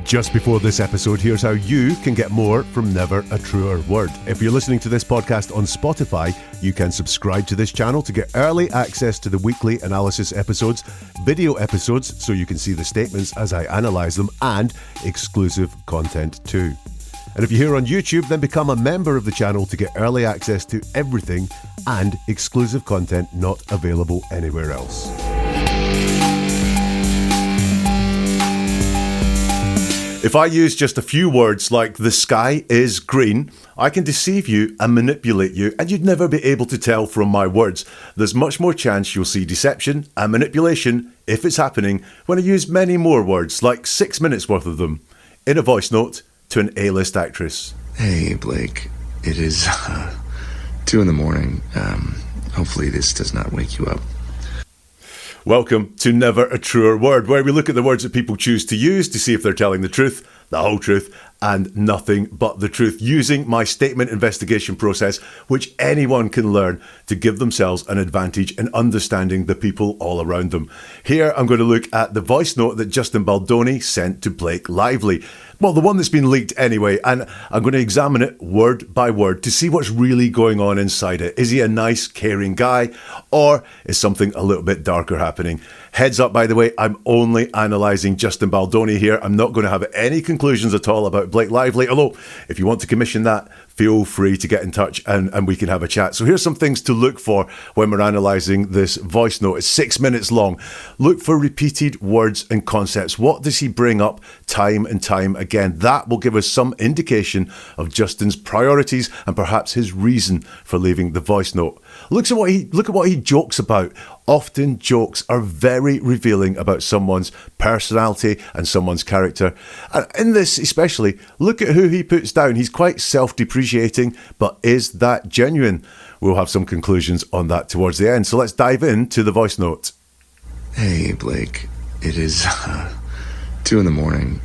Just before this episode, here's how you can get more from Never a Truer Word. If you're listening to this podcast on Spotify, you can subscribe to this channel to get early access to the weekly analysis episodes, video episodes so you can see the statements as I analyse them, and exclusive content too. And if you're here on YouTube, then become a member of the channel to get early access to everything and exclusive content not available anywhere else. If I use just a few words like the sky is green, I can deceive you and manipulate you, and you'd never be able to tell from my words. There's much more chance you'll see deception and manipulation, if it's happening, when I use many more words, like 6 minutes worth of them, in a voice note to an A-list actress. Hey, Blake. It is 2 a.m. Hopefully this does not wake you up. Welcome to Never a Truer Word, where we look at the words that people choose to use to see if they're telling the truth, the whole truth, and nothing but the truth, using my statement investigation process, which anyone can learn to give themselves an advantage in understanding the people all around them. Here, I'm going to look at the voice note that Justin Baldoni sent to Blake Lively. Well, the one that's been leaked anyway, and I'm going to examine it word by word to see what's really going on inside it. Is he a nice, caring guy, or is something a little bit darker happening? Heads up, by the way, I'm only analysing Justin Baldoni here. I'm not going to have any conclusions at all about Blake Lively, although if you want to commission that, feel free to get in touch and we can have a chat. So here's some things to look for when we're analysing this voice note. It's 6 minutes long. Look for repeated words and concepts. What does he bring up time and time again? That will give us some indication of Justin's priorities and perhaps his reason for leaving the voice note. Look at what he jokes about. Often jokes are very revealing about someone's personality and someone's character. And in this especially, look at who he puts down. He's quite self-depreciating, but is that genuine? We'll have some conclusions on that towards the end. So let's dive into the voice note. Hey, Blake. It is 2 a.m.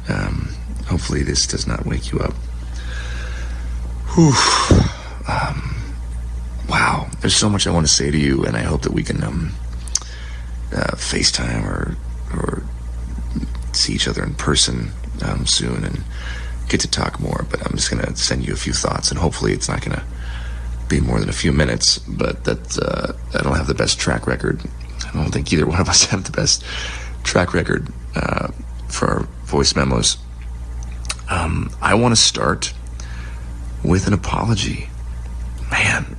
Hopefully this does not wake you up. Whew. Wow. There's so much I want to say to you, and I hope that we can FaceTime or see each other in person soon and get to talk more. But I'm just going to send you a few thoughts, and hopefully it's not going to be more than a few minutes. But I don't have the best track record. I don't think either one of us have the best track record for our voice memos. I want to start with an apology. Man,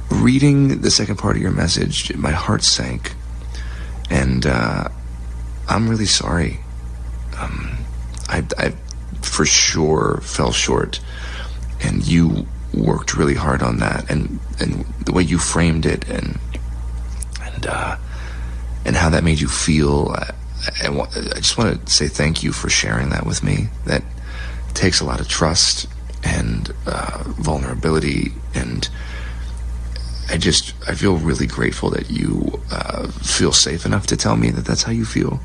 reading the second part of your message, my heart sank, and I'm really sorry. I for sure fell short, and you worked really hard on that, and the way you framed it, and how that made you feel. I just want to say thank you for sharing that with me. That takes a lot of trust and vulnerability, and I feel really grateful that you feel safe enough to tell me that that's how you feel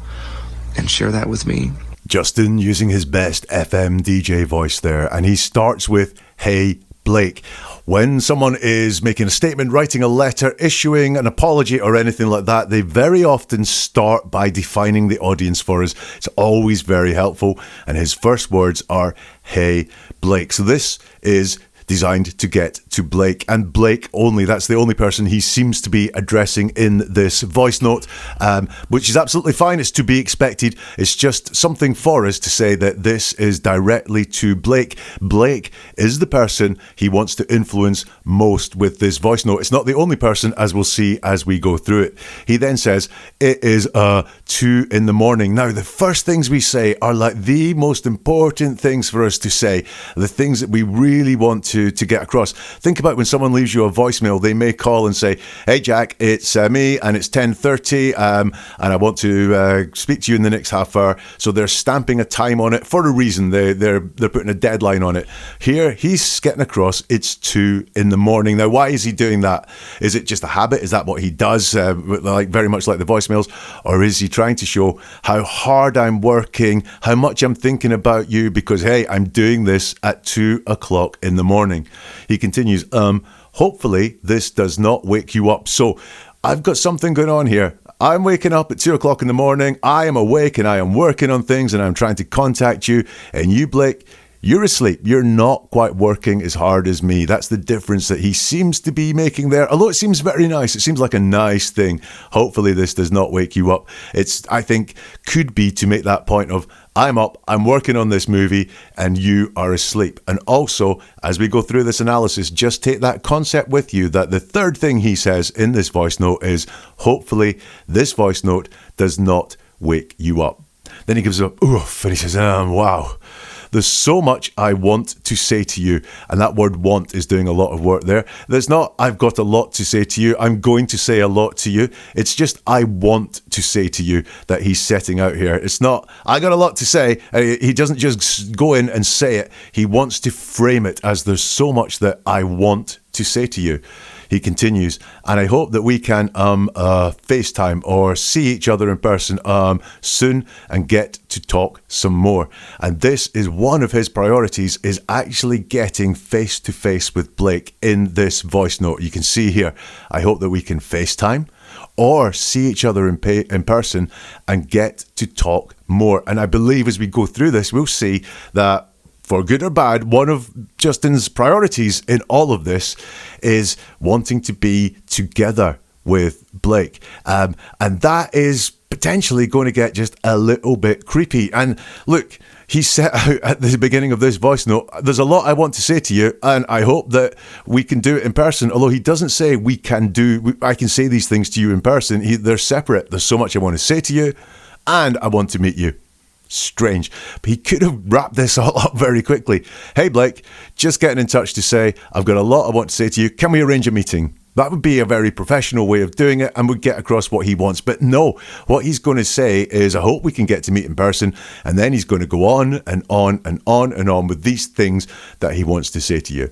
and share that with me. Justin using his best FM DJ voice there, and he starts with, "Hey, Blake." When someone is making a statement, writing a letter, issuing an apology or anything like that, they very often start by defining the audience for us. It's always very helpful. And his first words are, "Hey, Blake." So this is designed to get to Blake, and Blake only. That's the only person he seems to be addressing in this voice note, which is absolutely fine. It's to be expected. It's just something for us to say that this is directly to Blake. Blake is the person he wants to influence most with this voice note. It's not the only person, as we'll see as we go through it. He then says, "It is 2 a.m. Now, the first things we say are like the most important things for us to say, the things that we really want to get across. Think about when someone leaves you a voicemail, they may call and say, "Hey Jack, it's me and it's 10:30 and I want to speak to you in the next half hour." So they're stamping a time on it for a reason. They're putting a deadline on it. Here, he's getting across it's 2 a.m. Now, why is he doing that? Is it just a habit? Is that what he does, like very much like the voicemails? Or is he trying to show how hard I'm working, how much I'm thinking about you because, hey, I'm doing this at 2 o'clock in the morning? He continues, hopefully this does not wake you up. So I've got something going on here. I'm waking up at 2 o'clock in the morning. I am awake and I am working on things and I'm trying to contact you. And you, Blake, you're asleep. You're not quite working as hard as me. That's the difference that he seems to be making there. Although it seems very nice. It seems like a nice thing. Hopefully this does not wake you up. It's, I think, could be to make that point of, I'm up, I'm working on this movie, and you are asleep. And also, as we go through this analysis, just take that concept with you that the third thing he says in this voice note is, hopefully this voice note does not wake you up. Then he gives a oof, and he says, wow. There's so much I want to say to you. And that word want is doing a lot of work there. There's not, I've got a lot to say to you. I'm going to say a lot to you. It's just, I want to say to you that he's setting out here. It's not, I got a lot to say. He doesn't just go in and say it. He wants to frame it as there's so much that I want to say to you. He continues, and I hope that we can FaceTime or see each other in person soon and get to talk some more. And this is one of his priorities, is actually getting face to face with Blake in this voice note. You can see here, I hope that we can FaceTime or see each other in person and get to talk more. And I believe as we go through this, we'll see that for good or bad, one of Justin's priorities in all of this is wanting to be together with Blake. And that is potentially going to get just a little bit creepy. And look, he set out at the beginning of this voice note, there's a lot I want to say to you, and I hope that we can do it in person. Although he doesn't say I can say these things to you in person. They're separate. There's so much I want to say to you, and I want to meet you. Strange, but he could have wrapped this all up very quickly. Hey Blake, just getting in touch to say I've got a lot I want to say to you. Can we arrange a meeting? That would be a very professional way of doing it and would get across what he wants. But no, what he's going to say is, I hope we can get to meet in person. And then he's going to go on and on and on and on with these things that he wants to say to you.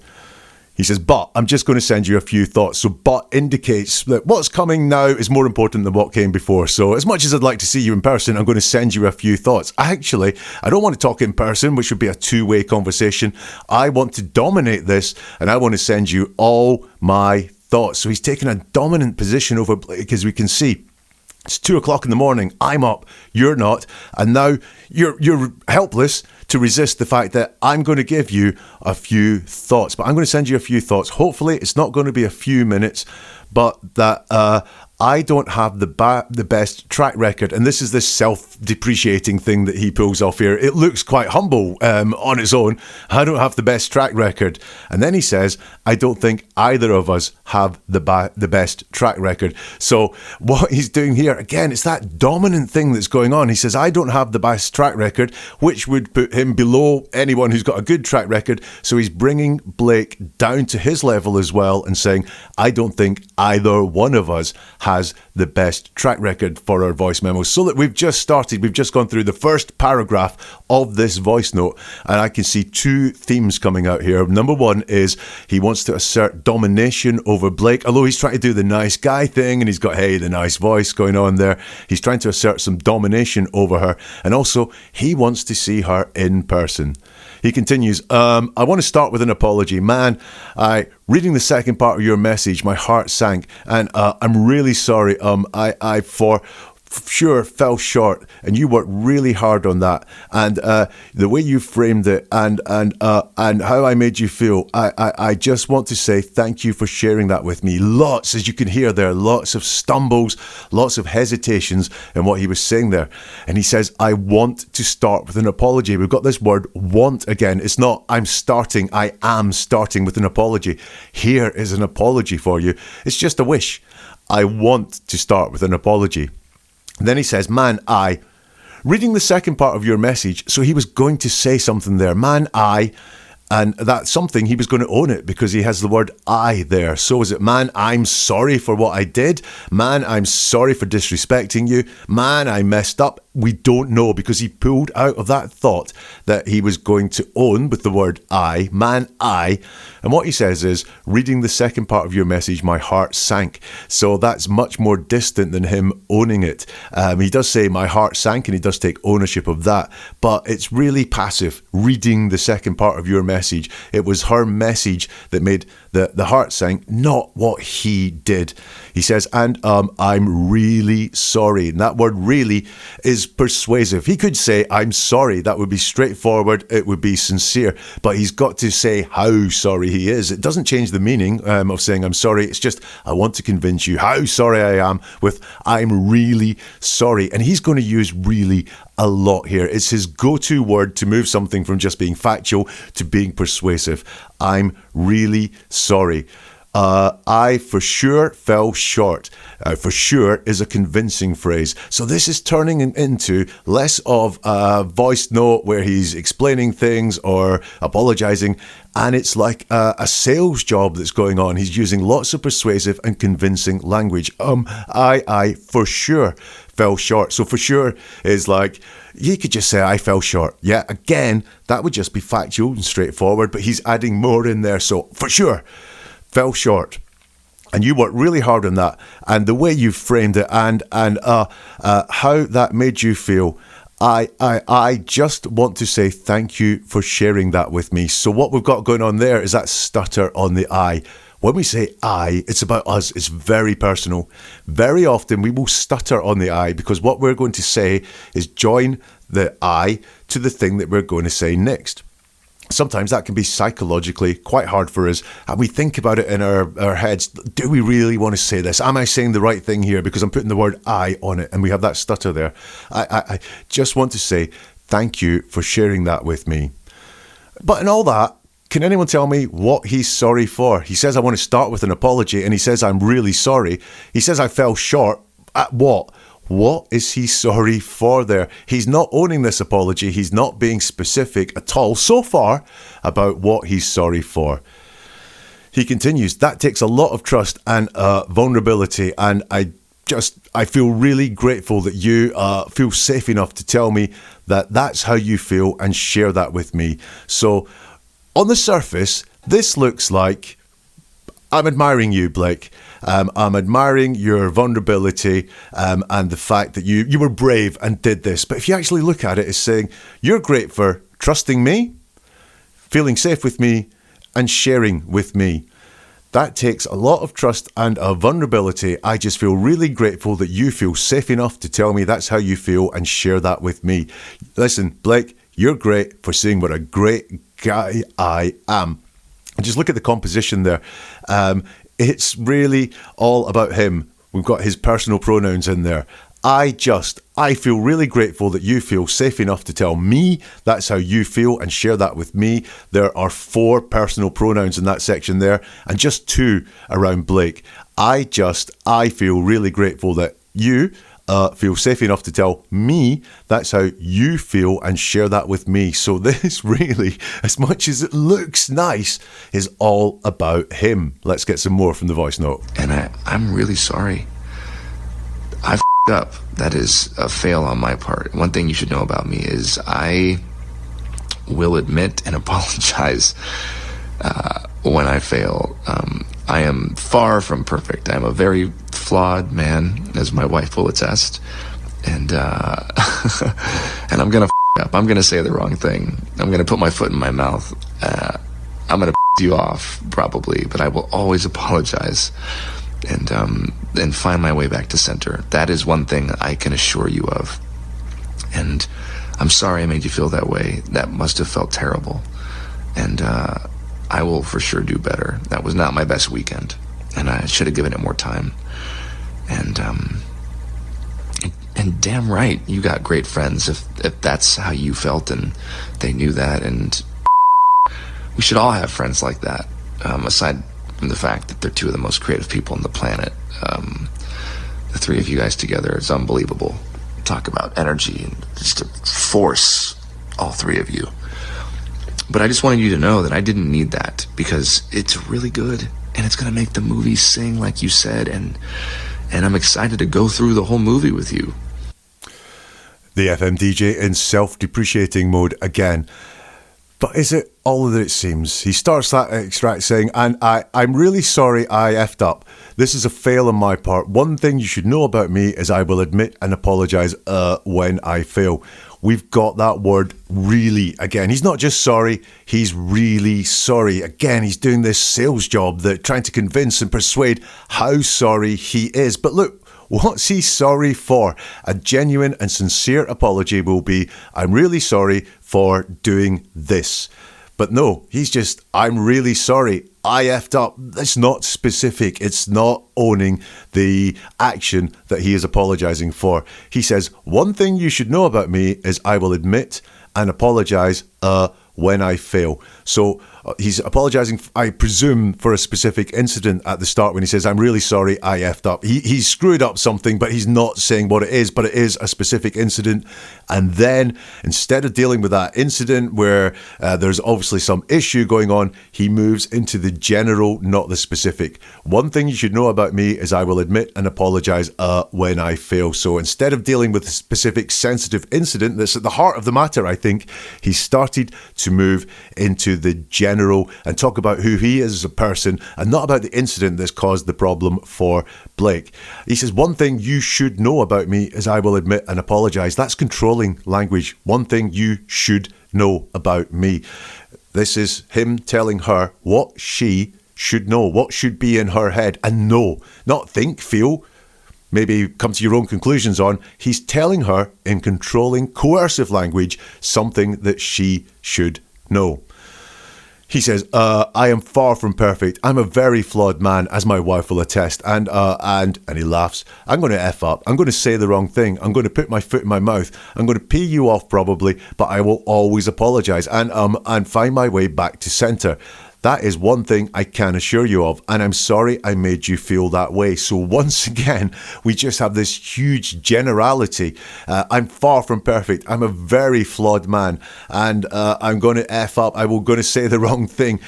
He says, but I'm just going to send you a few thoughts. So but indicates that what's coming now is more important than what came before. So as much as I'd like to see you in person, I'm going to send you a few thoughts. Actually, I don't want to talk in person, which would be a two-way conversation. I want to dominate this, and I want to send you all my thoughts. So he's taking a dominant position over Blake, as we can see. It's 2 o'clock in the morning. I'm up. You're not. And now you're helpless to resist the fact that I'm going to give you a few thoughts. But I'm going to send you a few thoughts. Hopefully, it's not going to be a few minutes, but that I don't have the best track record. And this is this self-depreciating thing that he pulls off here. It looks quite humble on its own. I don't have the best track record. And then he says, I don't think either of us have the best track record. So what he's doing here, again, it's that dominant thing that's going on. He says, I don't have the best track record, which would put him below anyone who's got a good track record. So he's bringing Blake down to his level as well and saying, I don't think either one of us has the best track record for our voice memos. So that we've just gone through the first paragraph of this voice note, and I can see two themes coming out here. Number one is he wants to assert domination over Blake, although he's trying to do the nice guy thing, and he's got, hey, the nice voice going on there. He's trying to assert some domination over her, and also he wants to see her in person. He continues, I want to start with an apology. Man, reading the second part of your message, my heart sank, and I'm really sorry. I for sure fell short, and you worked really hard on that, and the way you framed it, and how I made you feel, I just want to say thank you for sharing that with me. Lots, as you can hear there, lots of stumbles, lots of hesitations in what he was saying there. And he says, I want to start with an apology. We've got this word want again. It's not I am starting with an apology. Here is an apology for you. It's just a wish. I want to start with an apology. Then he says, reading the second part of your message, so he was going to say something there. And that something, he was going to own it because he has the word I there. So is it, man, I'm sorry for what I did. Man, I'm sorry for disrespecting you. Man, I messed up. We don't know, because he pulled out of that thought that he was going to own with the word I. And what he says is, reading the second part of your message, my heart sank. So that's much more distant than him owning it. He does say my heart sank, and he does take ownership of that. But it's really passive, reading the second part of your message. It was her message that made the heart sank, not what he did. He says, and I'm really sorry. And that word really is persuasive. He could say, I'm sorry. That would be straightforward. It would be sincere. But he's got to say how sorry he is. It doesn't change the meaning of saying I'm sorry. It's just, I want to convince you how sorry I am with I'm really sorry. And he's going to use really a lot here. It's his go-to word to move something from just being factual to being persuasive. I'm really sorry. I for sure fell short. For sure is a convincing phrase. So this is turning into less of a voice note where he's explaining things or apologizing, and it's like a sales job that's going on. He's using lots of persuasive and convincing language. I for sure fell short. So for sure is like, you could just say I fell short. Yeah, again, that would just be factual and straightforward, but he's adding more in there. So for sure, fell short. And you worked really hard on that. And the way you framed it and how that made you feel, I just want to say thank you for sharing that with me. So what we've got going on there is that stutter on the I. When we say I, it's about us. It's very personal. Very often we will stutter on the I because what we're going to say is join the I to the thing that we're going to say next. Sometimes that can be psychologically quite hard for us. And we think about it in our heads. Do we really want to say this? Am I saying the right thing here? Because I'm putting the word I on it and we have that stutter there. I just want to say thank you for sharing that with me. But in all that, can anyone tell me what he's sorry for? He says, I want to start with an apology, and he says, I'm really sorry. He says, I fell short. At what? What is he sorry for there? He's not owning this apology. He's not being specific at all so far about what he's sorry for. He continues, that takes a lot of trust and vulnerability, and I feel really grateful that you feel safe enough to tell me that that's how you feel and share that with me. So on the surface, this looks like I'm admiring you, Blake. I'm admiring your vulnerability and the fact that you were brave and did this. But if you actually look at it, it's saying you're great for trusting me, feeling safe with me, and sharing with me. That takes a lot of trust and a vulnerability. I just feel really grateful that you feel safe enough to tell me that's how you feel and share that with me. Listen, Blake, you're great for seeing what a great guy I am. And just look at the composition there. It's really all about him. We've got his personal pronouns in there. I feel really grateful that you feel safe enough to tell me that's how you feel and share that with me. There are 4 personal pronouns in that section there and just 2 around Blake. I feel really grateful that you feel safe enough to tell me that's how you feel and share that with me. So this really, as much as it looks nice, is all about him. Let's get some more from the voice note. And I'm really sorry. I f***ed up. That is a fail on my part. One thing you should know about me is I will admit and apologize when I fail. I am far from perfect. I'm a very flawed man, as my wife will attest. And and I'm going to f*** up. I'm going to say the wrong thing. I'm going to put my foot in my mouth. I'm going to f*** you off, probably, but I will always apologize and find my way back to center. That is one thing I can assure you of. And I'm sorry I made you feel that way. That must have felt terrible. And I will for sure do better. That was not my best weekend, and I should have given it more time. And damn right, you got great friends if that's how you felt and they knew that. And we should all have friends like that, aside from the fact that they're 2 of the most creative people on the planet. The 3 of you guys together is unbelievable. Talk about energy and just a force, all 3 of you. But I just wanted you to know that I didn't need that, because it's really good and it's going to make the movie sing like you said, and I'm excited to go through the whole movie with you. The FM DJ in self-depreciating mode again. But is it all that it seems? He starts that extract saying, and I'm really sorry I effed up. This is a fail on my part. One thing you should know about me is I will admit and apologise when I fail. we've got that word really again. He's not just sorry, he's really sorry. Again, he's doing this sales job that trying to convince and persuade how sorry he is. But look, what's he sorry for? A genuine and sincere apology will be, I'm really sorry for doing this. But no, he's just, I'm really sorry, I effed up. That's not specific. It's not owning the action that he is apologizing for. He says, one thing you should know about me is I will admit and apologize when I fail. So he's apologizing, I presume, for a specific incident at the start when he says, I'm really sorry, I effed up. He's screwed up something, but he's not saying what it is, but it is a specific incident. And then instead of dealing with that incident where there's obviously some issue going on, he moves into the general, not the specific. One thing you should know about me is I will admit and apologize when I fail. So instead of dealing with a specific sensitive incident that's at the heart of the matter, I think he started to move into the general and talk about who he is as a person and not about the incident that's caused the problem for Blake. He says, one thing you should know about me is I will admit and apologize. That's controlling language. One thing you should know about me. This is him telling her what she should know, what should be in her head, and know, not think, feel, maybe come to your own conclusions on. He's telling her in controlling, coercive language something that she should know. He says, I am far from perfect. I'm a very flawed man, as my wife will attest. And he laughs. I'm going to F up. I'm going to say the wrong thing. I'm going to put my foot in my mouth. I'm going to pee you off probably, but I will always apologize and find my way back to center. That is one thing I can assure you of, and I'm sorry I made you feel that way. So once again, we just have this huge generality. I'm far from perfect. I'm a very flawed man, and I'm going to F up. I'm going to say the wrong thing.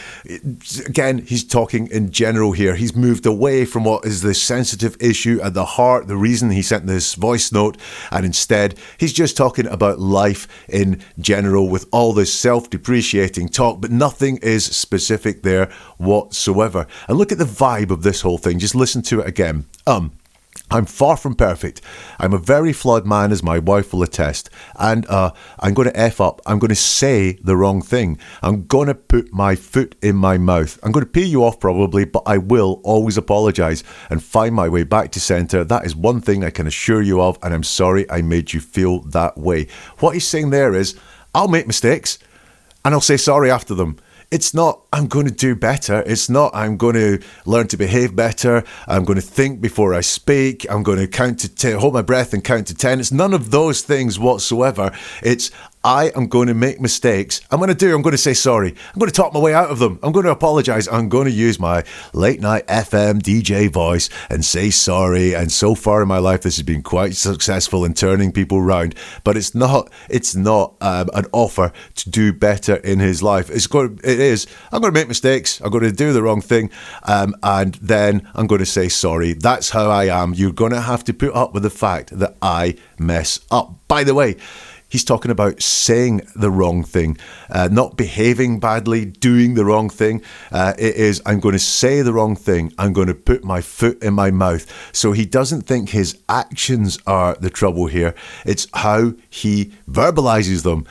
Again, he's talking in general here. He's moved away from what is the sensitive issue at the heart, the reason he sent this voice note, and instead, he's just talking about life in general with all this self-depreciating talk, but nothing is specific there whatsoever. And look at the vibe of this whole thing. Just listen to it again. I'm far from perfect. I'm a very flawed man, as my wife will attest. And I'm going to F up. I'm going to say the wrong thing. I'm going to put my foot in my mouth. I'm going to pee you off probably, but I will always apologize and find my way back to center. That is one thing I can assure you of, and I'm sorry I made you feel that way. What he's saying there is, I'll make mistakes and I'll say sorry after them. It's not, I'm going to do better. It's not, I'm going to learn to behave better. I'm going to think before I speak. I'm going to count to 10, hold my breath and count to 10. It's none of those things whatsoever. It's, I am going to make mistakes. I'm going to say sorry. I'm going to talk my way out of them. I'm going to apologize. I'm going to use my late night FM DJ voice and say sorry. And so far in my life, this has been quite successful in turning people around. But it's not an offer to do better in his life. I'm going to make mistakes. I'm going to do the wrong thing. And then I'm going to say sorry. That's how I am. You're going to have to put up with the fact that I mess up. By the way, he's talking about saying the wrong thing, not behaving badly, doing the wrong thing. It is, I'm going to say the wrong thing. I'm going to put my foot in my mouth. So he doesn't think his actions are the trouble here. It's how he verbalizes them.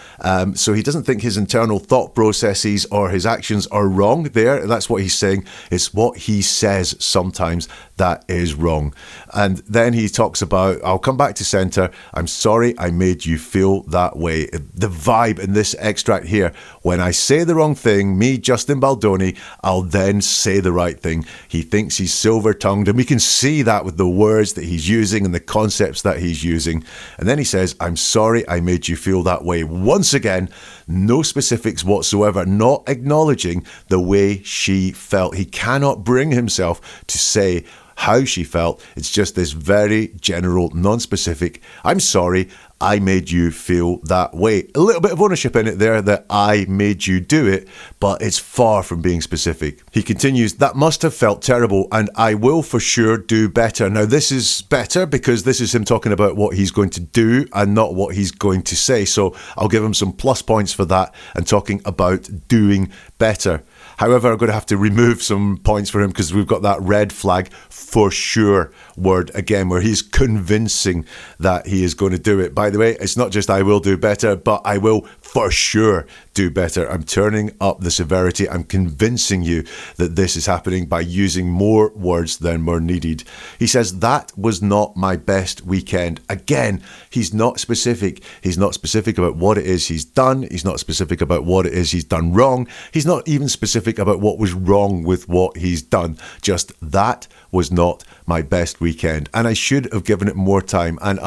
So he doesn't think his internal thought processes or his actions are wrong there. That's what he's saying. It's what he says sometimes that is wrong. And then he talks about, I'll come back to center. I'm sorry I made you feel that way. The vibe in this extract here, when I say the wrong thing, me, Justin Baldoni, I'll then say the right thing. He thinks he's silver-tongued, and we can see that with the words that he's using and the concepts that he's using. And then he says, I'm sorry I made you feel that way. Once again, no specifics whatsoever, not acknowledging the way she felt. He cannot bring himself to say how she felt. It's just this very general, non-specific, I'm sorry, I made you feel that way. A little bit of ownership in it there, that I made you do it, but it's far from being specific. He continues, that must have felt terrible, and I will for sure do better. Now, this is better because this is him talking about what he's going to do and not what he's going to say. So I'll give him some plus points for that and talking about doing better. However, I'm going to have to remove some points for him because we've got that red flag for sure word again, where he's convincing that he is going to do it. By the way, it's not just I will do better, but I will for sure do better. I'm turning up the severity. I'm convincing you that this is happening by using more words than were needed. He says, that was not my best weekend. Again, he's not specific. He's not specific about what it is he's done. He's not specific about what it is he's done wrong. He's not even specific about what was wrong with what he's done. Just that was not my best weekend. And I should have given it more time. And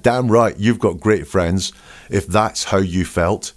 damn right, you've got great friends. If that's how you felt,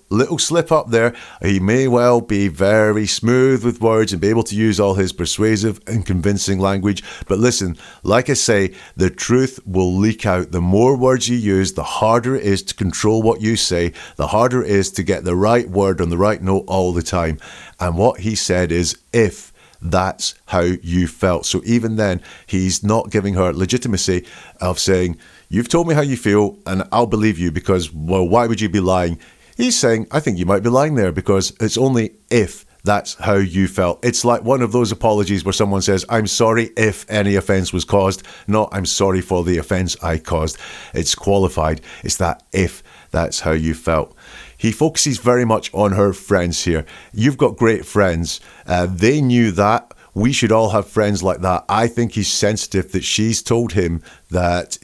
little slip up there. He may well be very smooth with words and be able to use all his persuasive and convincing language. But listen, like I say, the truth will leak out. The more words you use, the harder it is to control what you say, the harder it is to get the right word on the right note all the time. And what he said is, if that's how you felt. So even then, he's not giving her legitimacy of saying, you've told me how you feel and I'll believe you because, well, why would you be lying? He's saying, I think you might be lying there because it's only if that's how you felt. It's like one of those apologies where someone says, I'm sorry if any offence was caused, not I'm sorry for the offence I caused. It's qualified. It's that if that's how you felt. He focuses very much on her friends here. You've got great friends. They knew that. We should all have friends like that. I think he's sensitive that she's told him that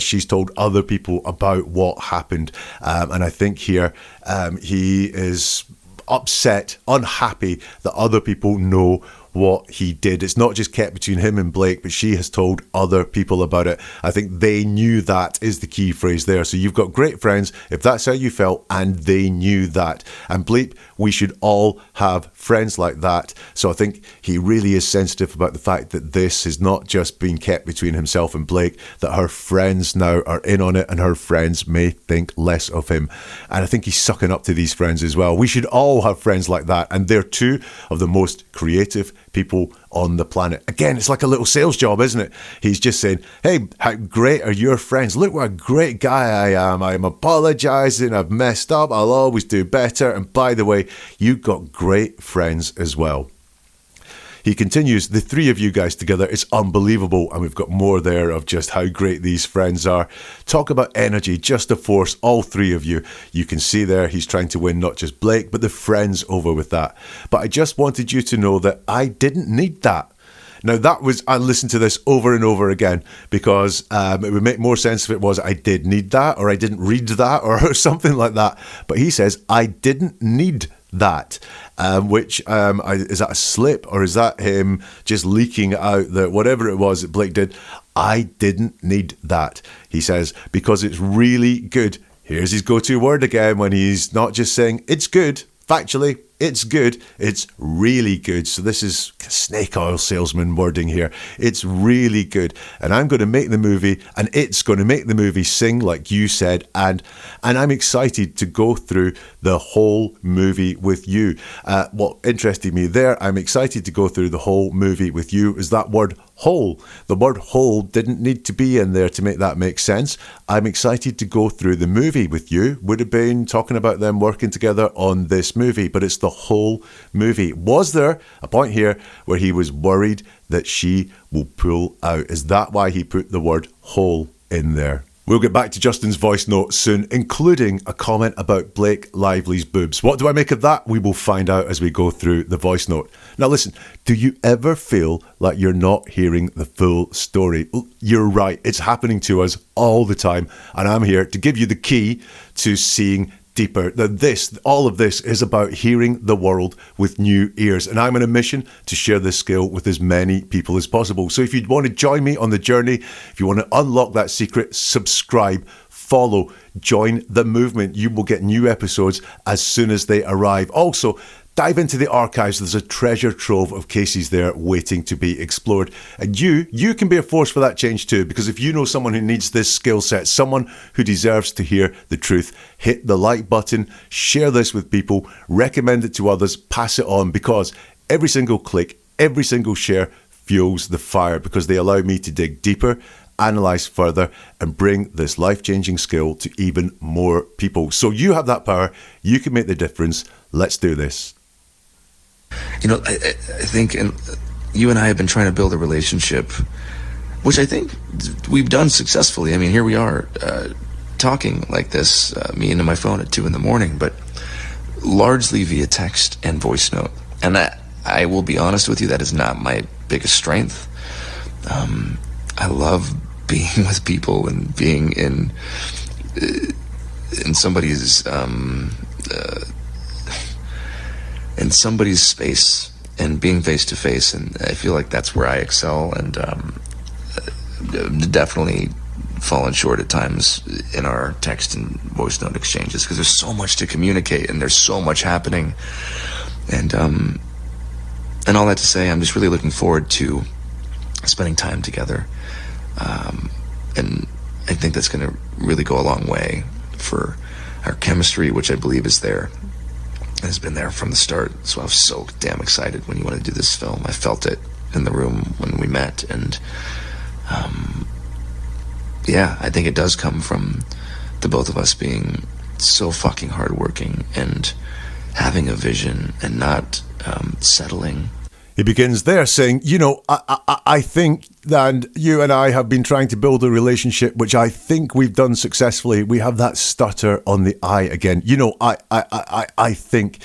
she's told other people about what happened. And I think here he is upset, unhappy that other people know what he did. It's not just kept between him and Blake, but she has told other people about it. I think they knew that is the key phrase there. So you've got great friends, if that's how you felt, and they knew that. And Bleep, we should all have friends like that. So I think he really is sensitive about the fact that this has not just been kept between himself and Blake, that her friends now are in on it and her friends may think less of him. And I think he's sucking up to these friends as well. We should all have friends like that. And they're two of the most creative people on the planet. Again, it's like a little sales job, isn't it? He's just saying, hey, how great are your friends? Look what a great guy I am. I'm apologizing. I've messed up. I'll always do better. And by the way, you've got great friends as well. He continues, the three of you guys together, it's unbelievable. And we've got more there of just how great these friends are. Talk about energy, just a force, all three of you. You can see there he's trying to win not just Blake, but the friends over with that. But I just wanted you to know that I didn't need that. Now I listened to this over and over again because it would make more sense if it was I did need that or I didn't read that or something like that. But he says, I didn't need that, which is that a slip or is that him just leaking out that whatever it was that Blake did, I didn't need that. He says, because it's really good. Here's his go-to word again when he's not just saying it's good. Factually, it's good. It's really good. So this is snake oil salesman wording here. It's really good. And I'm going to make the movie and it's going to make the movie sing like you said. And I'm excited to go through the whole movie with you. What interested me there, I'm excited to go through the whole movie with you is that word whole. The word whole didn't need to be in there to make that make sense. I'm excited to go through the movie with you. Would have been talking about them working together on this movie, but it's the whole movie. Was there a point here where he was worried that she will pull out? Is that why he put the word whole in there? We'll get back to Justin's voice note soon, including a comment about Blake Lively's boobs. What do I make of that? We will find out as we go through the voice note. Now listen, do you ever feel like you're not hearing the full story? You're right, it's happening to us all the time, and I'm here to give you the key to seeing deeper. All of this is about hearing the world with new ears, and I'm on a mission to share this skill with as many people as possible. So if you want to join me on the journey, if you want to unlock that secret, subscribe, follow, join the movement. You will get new episodes as soon as they arrive. Also, dive into the archives. There's a treasure trove of cases there waiting to be explored. And you can be a force for that change too, because if you know someone who needs this skill set, someone who deserves to hear the truth, hit the like button, share this with people, recommend it to others, pass it on, because every single click, every single share fuels the fire, because they allow me to dig deeper analyze further, and bring this life-changing skill to even more people. So you have that power. You can make the difference. Let's do this. You know, I think you and I have been trying to build a relationship, which I think we've done successfully. I mean, here we are talking like this, me into my phone at 2 a.m, but largely via text and voice note. And I will be honest with you, that is not my biggest strength. I love being with people and being in somebody's space and being face to face, and I feel like that's where I excel, and definitely fallen short at times in our text and voice note exchanges, because there's so much to communicate and there's so much happening, and all that to say, I'm just really looking forward to spending time together, and I think that's going to really go a long way for our chemistry, which I believe is there. Has been there from the start. So I was so damn excited when you wanted to do this film. I felt it in the room when we met, and yeah, I think it does come from the both of us being so fucking hardworking and having a vision and not settling. He begins there saying, you know, I think that you and I have been trying to build a relationship, which I think we've done successfully. We have that stutter on the I again. You know, I think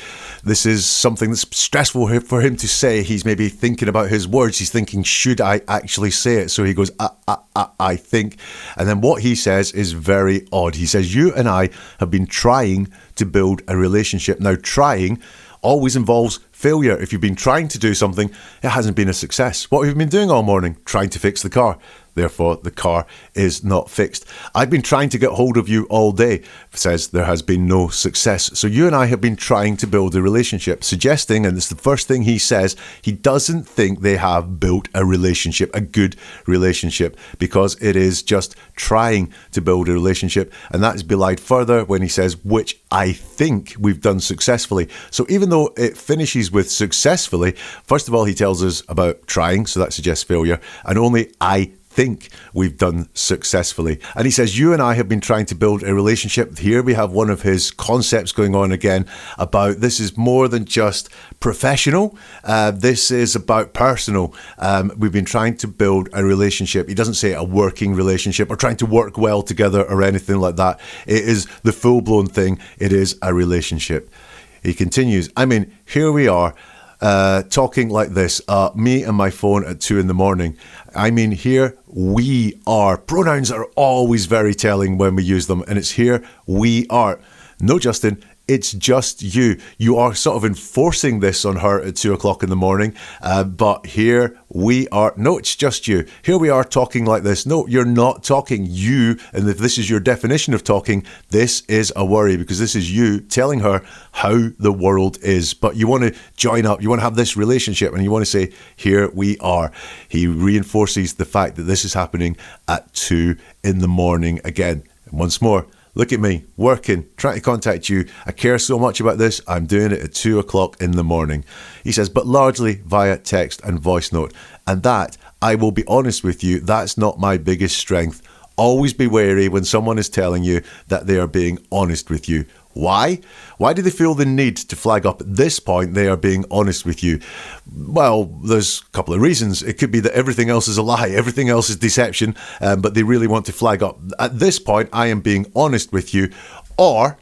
this is something that's stressful for him to say. He's maybe thinking about his words. He's thinking, should I actually say it? So he goes, I think. And then what he says is very odd. He says, you and I have been trying to build a relationship. Now, trying always involves failure. If you've been trying to do something, it hasn't been a success. What have you been doing all morning? Trying to fix the car. Therefore, the car is not fixed. I've been trying to get hold of you all day. Says there has been no success. So you and I have been trying to build a relationship, suggesting, and it's the first thing he says, he doesn't think they have built a relationship, a good relationship, because it is just trying to build a relationship. And that is belied further when he says, which I think we've done successfully. So even though it finishes with successfully, first of all, he tells us about trying, so that suggests failure, and only I think we've done successfully. And he says, you and I have been trying to build a relationship. Here we have one of his concepts going on again about this is more than just professional. This is about personal. We've been trying to build a relationship. He doesn't say a working relationship or trying to work well together or anything like that. It is the full-blown thing. It is a relationship. He continues, I mean, here we are talking like this, me and my phone at 2 a.m. I mean, here we are. Pronouns are always very telling when we use them, and it's here we are. No, Justin, it's just you. You are sort of enforcing this on her at 2 o'clock in the morning, but here we are. No, it's just you. Here we are talking like this. No, you're not talking. You, and if this is your definition of talking, this is a worry, because this is you telling her how the world is. But you want to join up. You want to have this relationship, and you want to say, here we are. He reinforces the fact that this is happening at 2 a.m. again. And once more, look at me, working, trying to contact you. I care so much about this, I'm doing it at 2 o'clock in the morning. He says, but largely via text and voice note. And that, I will be honest with you, that's not my biggest strength. Always be wary when someone is telling you that they are being honest with you. Why? Why do they feel the need to flag up at this point they are being honest with you? Well, there's a couple of reasons. It could be that everything else is a lie, everything else is deception, but they really want to flag up. At this point, I am being honest with you. Or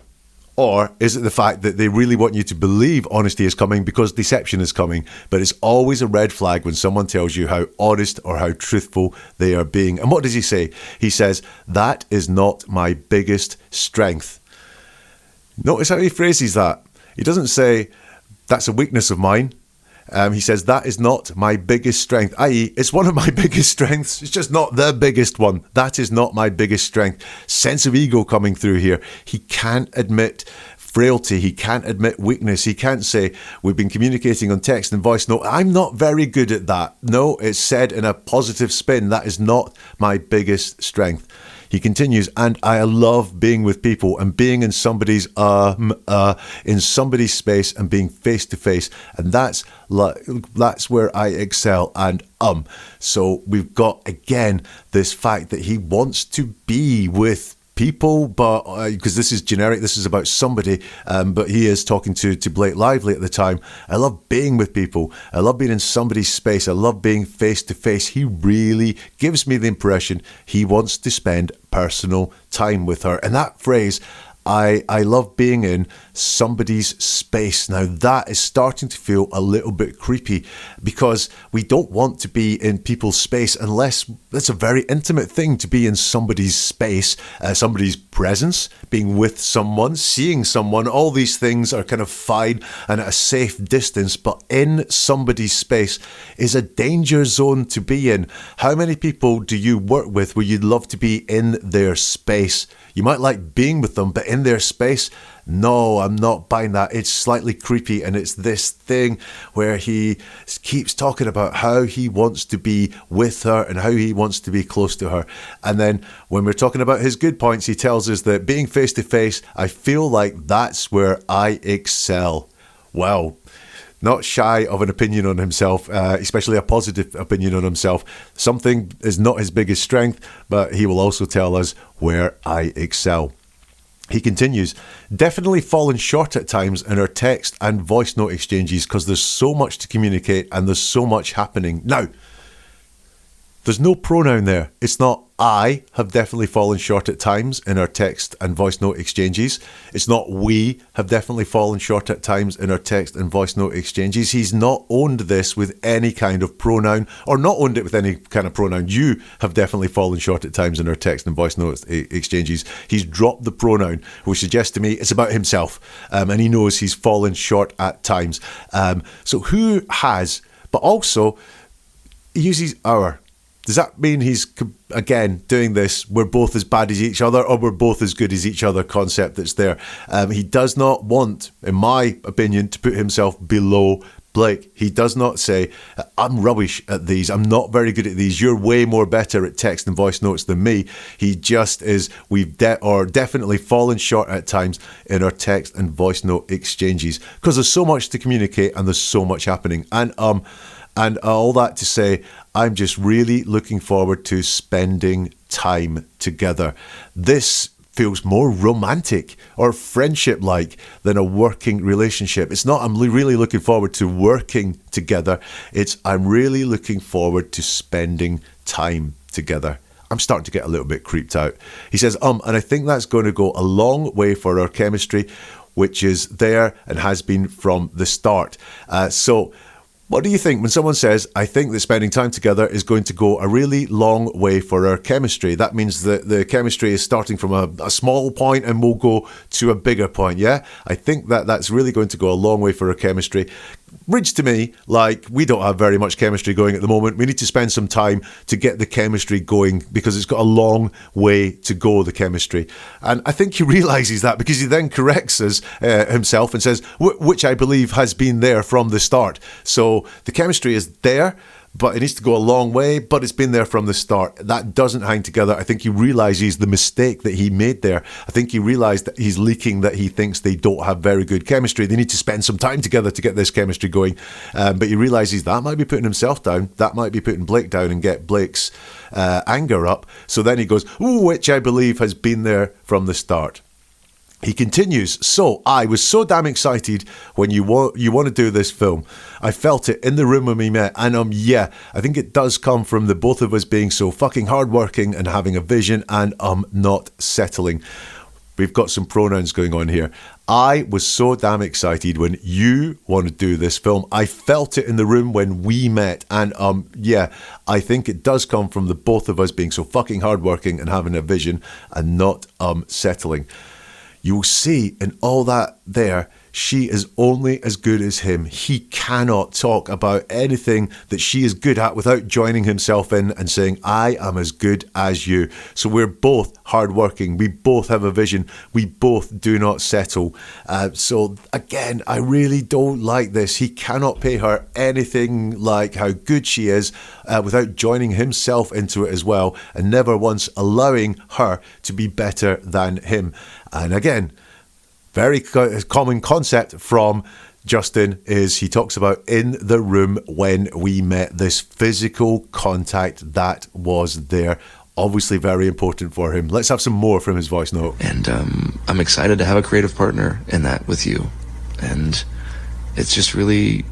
is it the fact that they really want you to believe honesty is coming because deception is coming? But it's always a red flag when someone tells you how honest or how truthful they are being. And what does he say? He says, that is not my biggest strength. Notice how he phrases that. He doesn't say, that's a weakness of mine. He says, that is not my biggest strength, i.e. it's one of my biggest strengths. It's just not the biggest one. That is not my biggest strength. Sense of ego coming through here. He can't admit frailty. He can't admit weakness. He can't say, we've been communicating on text and voice note. I'm not very good at that. No, it's said in a positive spin. That is not my biggest strength. He continues, and I love being with people and being in somebody's space and being face to face, and that's where I excel. And so we've got again this fact that he wants to be with people, but because this is generic, this is about somebody, but he is talking to Blake Lively at the time. I love being with people. I love being in somebody's space. I love being face to face. He really gives me the impression he wants to spend personal time with her. And that phrase, I love being in somebody's space. Now that is starting to feel a little bit creepy, because we don't want to be in people's space unless it's a very intimate thing to be in somebody's space, somebody's presence, being with someone, seeing someone. All these things are kind of fine and at a safe distance, but in somebody's space is a danger zone to be in. How many people do you work with where you'd love to be in their space? You might like being with them, but in their space, no, I'm not buying that. It's slightly creepy, and it's this thing where he keeps talking about how he wants to be with her and how he wants to be close to her. And then when we're talking about his good points, he tells us that being face to face, I feel like that's where I excel. Wow. Not shy of an opinion on himself, especially a positive opinion on himself. Something is not his biggest strength, but he will also tell us where I excel. He continues, definitely fallen short at times in our text and voice note exchanges because there's so much to communicate and there's so much happening. Now, there's no pronoun there. It's not I have definitely fallen short at times in our text and voice note exchanges. It's not we have definitely fallen short at times in our text and voice note exchanges. He's not owned this with any kind of pronoun, or not owned it with any kind of pronoun. You have definitely fallen short at times in our text and voice note exchanges. He's dropped the pronoun, which suggests to me it's about himself, and he knows he's fallen short at times. So who has, but also he uses our. Does that mean he's, again, doing this, we're both as bad as each other or we're both as good as each other concept that's there? He does not want, in my opinion, to put himself below Blake. He does not say, I'm rubbish at these, I'm not very good at these, you're way more better at text and voice notes than me. He just is, we've definitely fallen short at times in our text and voice note exchanges because there's so much to communicate and there's so much happening. And all that to say, I'm just really looking forward to spending time together. This feels more romantic or friendship-like than a working relationship. It's not, I'm really looking forward to working together. It's, I'm really looking forward to spending time together. I'm starting to get a little bit creeped out. He says, and I think that's going to go a long way for our chemistry, which is there and has been from the start. So what do you think when someone says, I think that spending time together is going to go a really long way for our chemistry? That means that the chemistry is starting from a small point and will go to a bigger point, yeah? I think that that's really going to go a long way for our chemistry. Reads to me like we don't have very much chemistry going at the moment. We need to spend some time to get the chemistry going because it's got a long way to go, the chemistry. And I think he realises that because he then corrects us himself and says, which I believe has been there from the start. So the chemistry is there, but it needs to go a long way, but it's been there from the start. That doesn't hang together. I think he realises the mistake that he made there. I think he realised that he's leaking that he thinks they don't have very good chemistry. They need to spend some time together to get this chemistry going. But he realises that might be putting himself down. That might be putting Blake down and get Blake's anger up. So then he goes, which I believe has been there from the start. He continues, so I was so damn excited when you want to do this film. I felt it in the room when we met, and yeah, I think it does come from the both of us being so fucking hardworking and having a vision and not settling. We've got some pronouns going on here. I was so damn excited when you want to do this film. I felt it in the room when we met, and yeah, I think it does come from the both of us being so fucking hardworking and having a vision and not settling. You'll see in all that there, she is only as good as him. He cannot talk about anything that she is good at without joining himself in and saying, I am as good as you. So we're both hardworking. We both have a vision. We both do not settle. So again, I really don't like this. He cannot pay her anything like how good she is without joining himself into it as well, and never once allowing her to be better than him. And again, very common concept from Justin is he talks about in the room when we met, this physical contact that was there. Obviously very important for him. Let's have some more from his voice note. And I'm excited to have a creative partner in that with you. And it's just really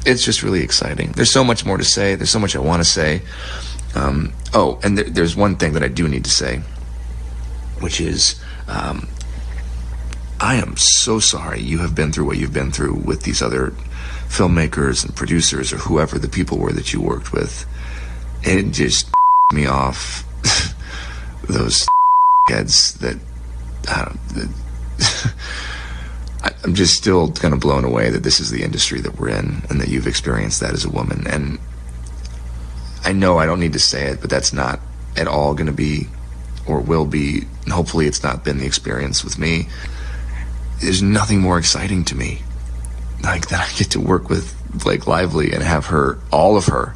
exciting. There's so much more to say. There's so much I want to say. And there's one thing that I do need to say, which is I am so sorry you have been through what you've been through with these other filmmakers and producers or whoever the people were that you worked with. It just me off. Those heads that I'm just still kind of blown away that this is the industry that we're in and that you've experienced that as a woman. And I know I don't need to say it, but that's not at all going to be or will be, and hopefully it's not been the experience with me. There's nothing more exciting to me like that I get to work with Blake Lively and have her, all of her.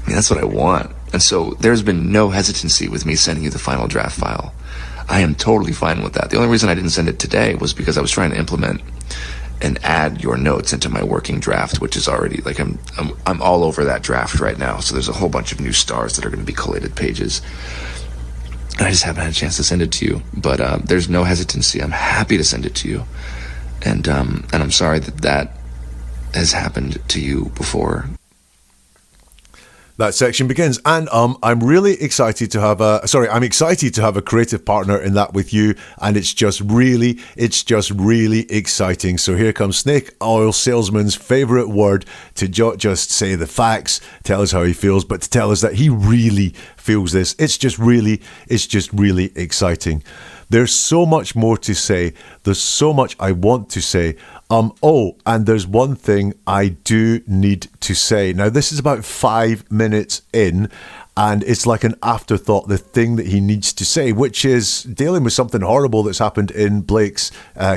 I mean, that's what I want. And so there's been no hesitancy with me sending you the final draft file. I am totally fine with that. The only reason I didn't send it today was because I was trying to implement and add your notes into my working draft, which is already like I'm all over that draft right now. So there's a whole bunch of new stars that are going to be collated pages. And I just haven't had a chance to send it to you. But there's no hesitancy. I'm happy to send it to you. And I'm sorry that has happened to you before. That section begins, and I'm really excited to have I'm excited to have a creative partner in that with you, and it's just really exciting. So here comes Snake Oil Salesman's favorite word to just say the facts, tell us how he feels, but to tell us that he really feels this. It's just really exciting. There's so much more to say. There's so much I want to say. And there's one thing I do need to say. Now, this is about 5 minutes in, and it's like an afterthought, the thing that he needs to say, which is dealing with something horrible that's happened in Blake's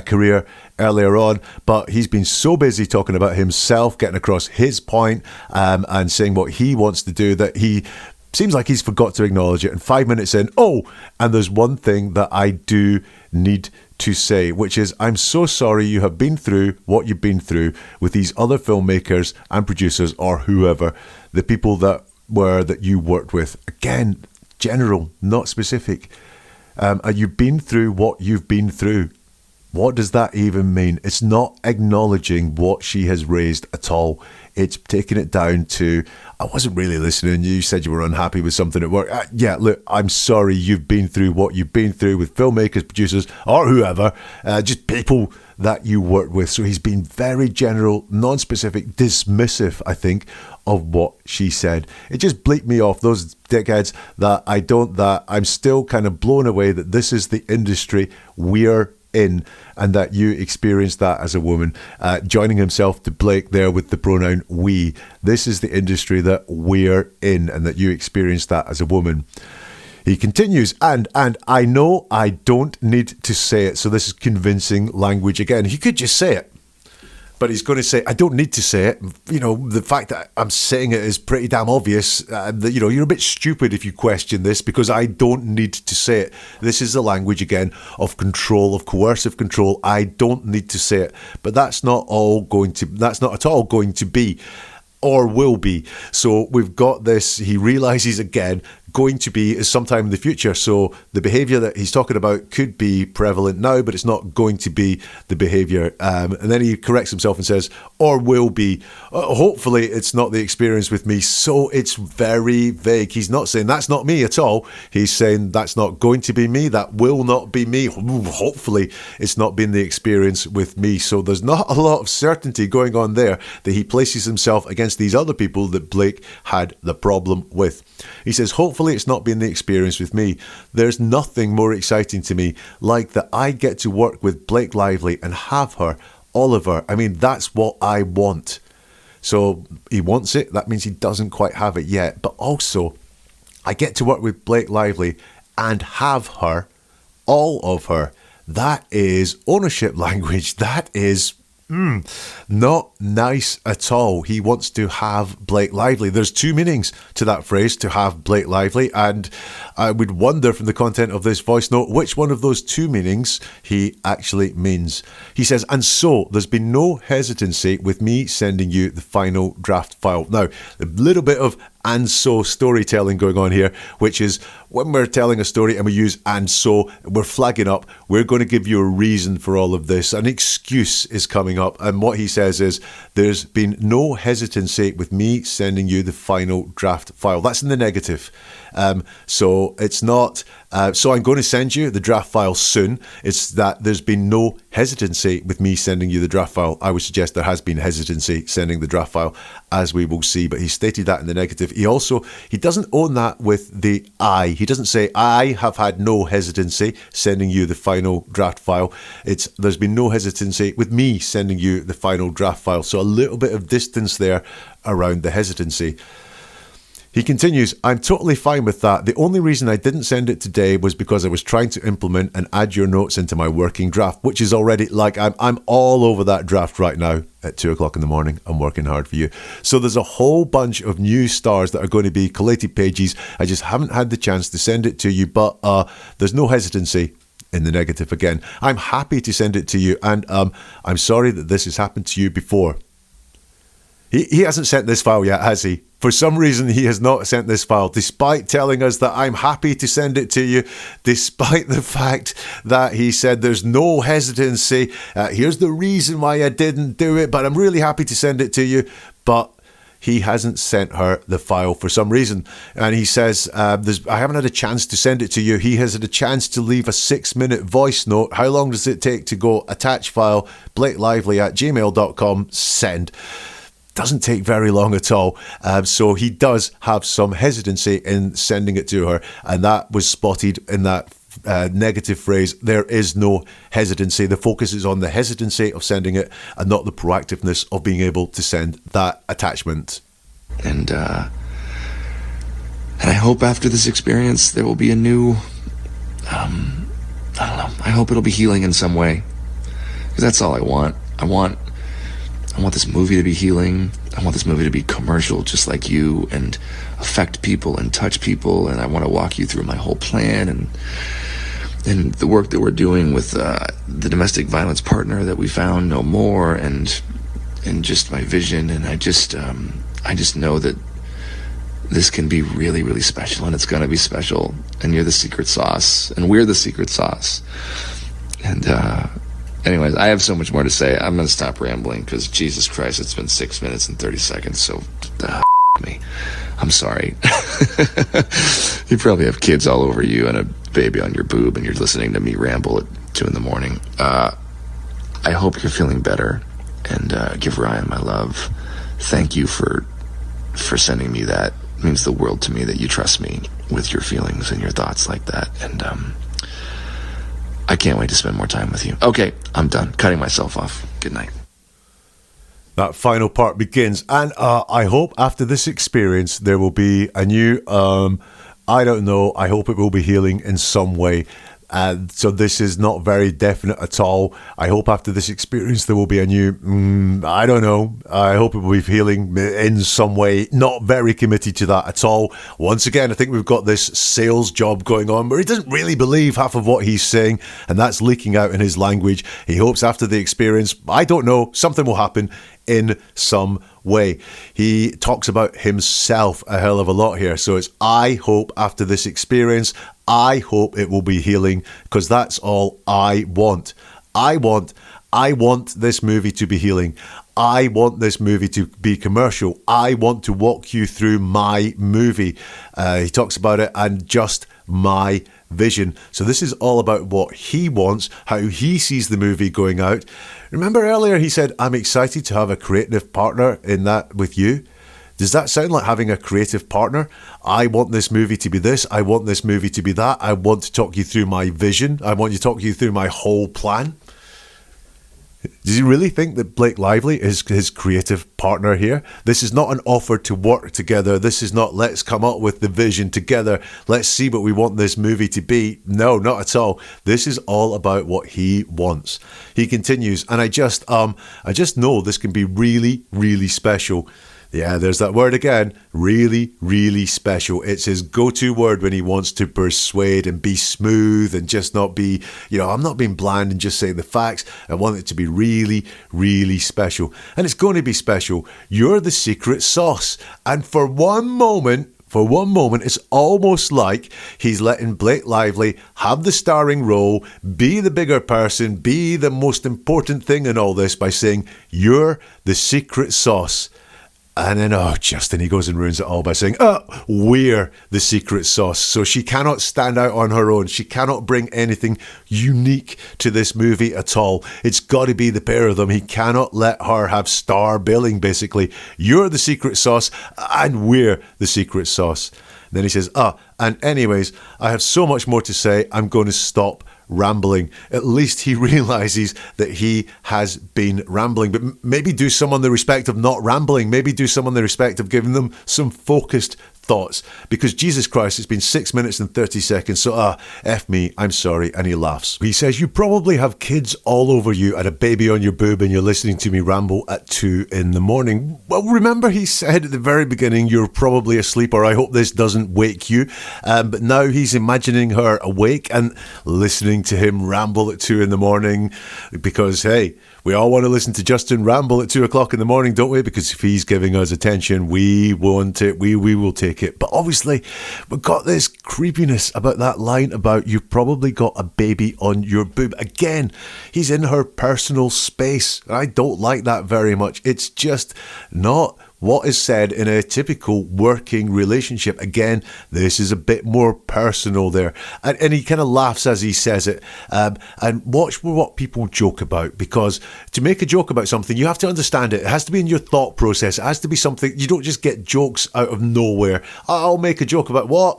career earlier on. But he's been so busy talking about himself, getting across his point, and saying what he wants to do, that he seems like he's forgot to acknowledge it. And 5 minutes in, and there's one thing that I do need to say, which is, I'm so sorry you have been through what you've been through with these other filmmakers and producers or whoever, the people that you worked with. Again, general, not specific. You've been through what you've been through. What does that even mean? It's not acknowledging what she has raised at all. It's taking it down to, I wasn't really listening. You said you were unhappy with something at work. Yeah, look, I'm sorry you've been through what you've been through with filmmakers, producers, or whoever, just people that you worked with. So he's been very general, non-specific, dismissive, I think, of what she said. It just bleeped me off, those dickheads, that I'm still kind of blown away that this is the industry we're in, and that you experienced that as a woman, joining himself to Blake there with the pronoun we. This is the industry that we're in, and that you experienced that as a woman. He continues, and I know I don't need to say it. So this is convincing language again. He could just say it, but he's going to say, I don't need to say it. You know, the fact that I'm saying it is pretty damn obvious. That, you know, you're a bit stupid if you question this, because I don't need to say it. This is the language, again, of control, of coercive control. I don't need to say it. But that's not at all going to be or will be. So we've got this, he realizes again, going to be is sometime in the future. So the behavior that he's talking about could be prevalent now, but it's not going to be the behavior. And then he corrects himself and says, or will be. Hopefully it's not the experience with me. So it's very vague. He's not saying that's not me at all. He's saying that's not going to be me. That will not be me. Hopefully it's not been the experience with me. So there's not a lot of certainty going on there, that he places himself against against these other people that Blake had the problem with. He says, hopefully it's not been the experience with me. There's nothing more exciting to me like that I get to work with Blake Lively and have her, Oliver. I mean, that's what I want. So he wants it. That means he doesn't quite have it yet. But also, I get to work with Blake Lively and have her, all of her. That is ownership language. That is not nice at all. He wants to have Blake Lively. There's two meanings to that phrase, to have Blake Lively, and I would wonder from the content of this voice note which one of those two meanings he actually means. He says, and so there's been no hesitancy with me sending you the final draft file. Now, a little bit of and so storytelling going on here, which is when we're telling a story and we use and so, we're flagging up, we're going to give you a reason for all of this. An excuse is coming up. And what he says is, there's been no hesitancy with me sending you the final draft file. That's in the negative. So it's not, so I'm going to send you the draft file soon. It's that there's been no hesitancy with me sending you the draft file. I would suggest there has been hesitancy sending the draft file, as we will see, but he stated that in the negative. He doesn't own that with the I. He doesn't say, I have had no hesitancy sending you the final draft file. It's, there's been no hesitancy with me sending you the final draft file. So a little bit of distance there around the hesitancy. He continues, I'm totally fine with that. The only reason I didn't send it today was because I was trying to implement and add your notes into my working draft, which is already like, I'm all over that draft right now at 2 o'clock in the morning. I'm working hard for you. So there's a whole bunch of new stars that are going to be collated pages. I just haven't had the chance to send it to you, but there's no hesitancy in the negative again. I'm happy to send it to you, and I'm sorry that this has happened to you before. He hasn't sent this file yet, has he? For some reason, he has not sent this file, despite telling us that I'm happy to send it to you, despite the fact that he said there's no hesitancy. Here's the reason why I didn't do it, but I'm really happy to send it to you. But he hasn't sent her the file for some reason. And he says, I haven't had a chance to send it to you. He has had a chance to leave a 6-minute voice note. How long does it take to go attach file, blakelively@gmail.com, send? Doesn't take very long at all. So he does have some hesitancy in sending it to her. And that was spotted in that negative phrase. There is no hesitancy. The focus is on the hesitancy of sending it and not the proactiveness of being able to send that attachment. And I hope after this experience there will be a new, I don't know, I hope it'll be healing in some way. Because that's all I want. I want this movie to be healing. I want this movie to be commercial, just like you, and affect people and touch people. And I want to walk you through my whole plan and the work that we're doing with the domestic violence partner that we found, No More, and just my vision. And I just know that this can be really, really special, and it's going to be special. And you're the secret sauce, and we're the secret sauce. And anyways, I have so much more to say. I'm going to stop rambling because, Jesus Christ, it's been 6 minutes and 30 seconds, so me. I'm sorry. You probably have kids all over you and a baby on your boob, and you're listening to me ramble at 2 in the morning. I hope you're feeling better, and give Ryan my love. Thank you for sending me that. It means the world to me that you trust me with your feelings and your thoughts like that, and I can't wait to spend more time with you. Okay, I'm done. Cutting myself off. Good night. That final part begins, and I hope after this experience there will be a new, I don't know, I hope it will be healing in some way. So this is not very definite at all. I hope after this experience there will be a new, I don't know, I hope it will be healing in some way. Not very committed to that at all. Once again, I think we've got this sales job going on where he doesn't really believe half of what he's saying, and that's leaking out in his language. He hopes after the experience, I don't know, something will happen in some way. He talks about himself a hell of a lot here. So it's, I hope after this experience, I hope it will be healing, because that's all I want. I want this movie to be healing. I want this movie to be commercial. I want to walk you through my movie. He talks about it and just my vision. So this is all about what he wants, how he sees the movie going out. Remember earlier he said, I'm excited to have a creative partner in that with you. Does that sound like having a creative partner? I want this movie to be this. I want this movie to be that. I want to talk you through my vision. I want to talk you through my whole plan. Does he really think that Blake Lively is his creative partner here? This is not an offer to work together. This is not, let's come up with the vision together. Let's see what we want this movie to be. No, not at all. This is all about what he wants. He continues, and I just know this can be really, really special. Yeah, there's that word again. Really, really special. It's his go-to word when he wants to persuade and be smooth and just not be, I'm not being bland and just saying the facts. I want it to be really, really special. And it's going to be special. You're the secret sauce. And for one moment, it's almost like he's letting Blake Lively have the starring role, be the bigger person, be the most important thing in all this by saying, you're the secret sauce. And then, Justin, he goes and ruins it all by saying, we're the secret sauce. So she cannot stand out on her own. She cannot bring anything unique to this movie at all. It's got to be the pair of them. He cannot let her have star billing, basically. You're the secret sauce, and we're the secret sauce. And then he says, and anyways, I have so much more to say. I'm going to stop rambling. At least he realizes that he has been rambling, but maybe do some on the respect of not rambling. Maybe do some on the respect of giving them some focused thoughts, because Jesus Christ, it's been 6 minutes and 30 seconds, so F me, I'm sorry. And he laughs. He says, you probably have kids all over you and a baby on your boob and you're listening to me ramble at 2 a.m. Well, remember he said at the very beginning, you're probably asleep, or I hope this doesn't wake you, but now he's imagining her awake and listening to him ramble at 2 a.m. because, hey, we all want to listen to Justin ramble at 2 o'clock in the morning, don't we? Because if he's giving us attention, we want it. We will take it. But obviously, we've got this creepiness about that line about you've probably got a baby on your boob. Again, he's in her personal space. I don't like that very much. It's just not what is said in a typical working relationship. Again, this is a bit more personal there. And he kind of laughs as he says it. And watch what people joke about, because to make a joke about something, you have to understand it. It has to be in your thought process. It has to be something, you don't just get jokes out of nowhere. I'll make a joke about what?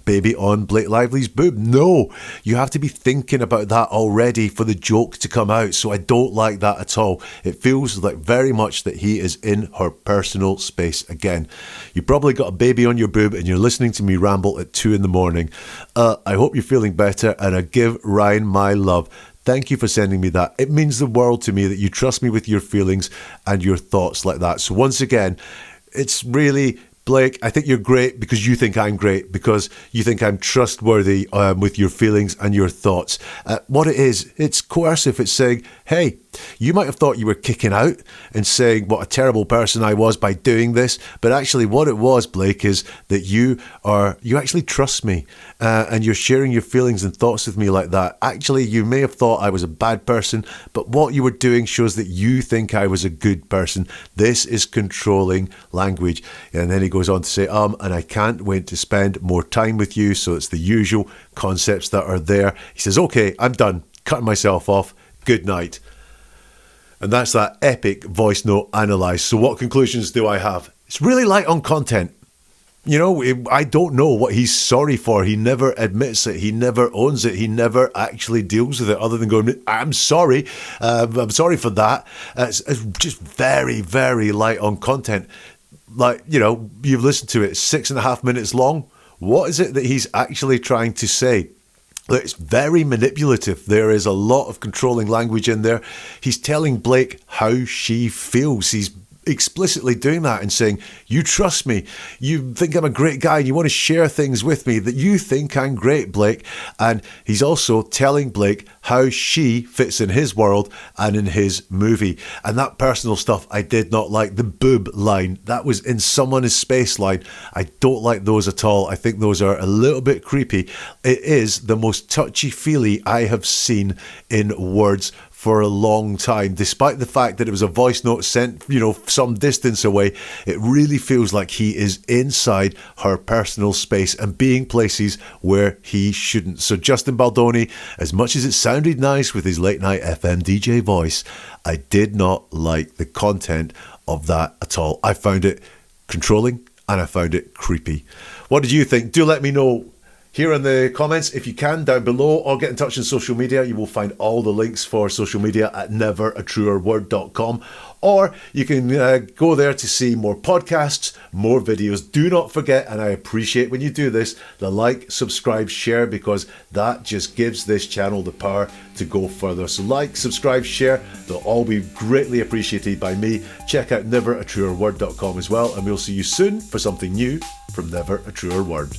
Baby on Blake Lively's boob. No, you have to be thinking about that already for the joke to come out. So I don't like that at all. It feels like very much that he is in her personal space again. You probably got a baby on your boob and you're listening to me ramble at 2 a.m. I hope you're feeling better, and I give Ryan my love. Thank you for sending me that. It means the world to me that you trust me with your feelings and your thoughts like that. So once again, it's really, Blake, I think you're great because you think I'm great, because you think I'm trustworthy with your feelings and your thoughts. What it is, it's coercive. It's saying, hey, you might have thought you were kicking out and saying what a terrible person I was by doing this, but actually what it was, Blake, is that you actually trust me, and you're sharing your feelings and thoughts with me like that. Actually, you may have thought I was a bad person, but what you were doing shows that you think I was a good person. This is controlling language. And then he goes on to say, and I can't wait to spend more time with you. So it's the usual concepts that are there. He says, okay, I'm done, cutting myself off. Good night. And that's that epic voice note analyzed. So what conclusions do I have? It's really light on content. I don't know what he's sorry for. He never admits it. He never owns it. He never actually deals with it, other than going, I'm sorry. I'm sorry for that. It's just very, very light on content. Like, you've listened to it, 6.5 minutes long. What is it that he's actually trying to say? It's very manipulative. There is a lot of controlling language in there. He's telling Blake how she feels. He's explicitly doing that and saying, you trust me, you think I'm a great guy, and you want to share things with me, that you think I'm great, Blake. And he's also telling Blake how she fits in his world and in his movie. And that personal stuff I did not like. The boob line, that was in someone's space line. I don't like those at all. I think those are a little bit creepy. It is the most touchy-feely I have seen in words for a long time. Despite the fact that it was a voice note sent, some distance away, it really feels like he is inside her personal space and being places where he shouldn't. So Justin Baldoni, as much as it sounded nice with his late night FM DJ voice, I did not like the content of that at all. I found it controlling and I found it creepy. What did you think? Do let me know here in the comments if you can, down below, or get in touch on social media. You will find all the links for social media at neveratruerword.com, or you can go there to see more podcasts, more videos. Do not forget, and I appreciate when you do this, the like, subscribe, share, because that just gives this channel the power to go further. So like, subscribe, share, they'll all be greatly appreciated by me. Check out neveratruerword.com as well, and we'll see you soon for something new from Never a Truer Word.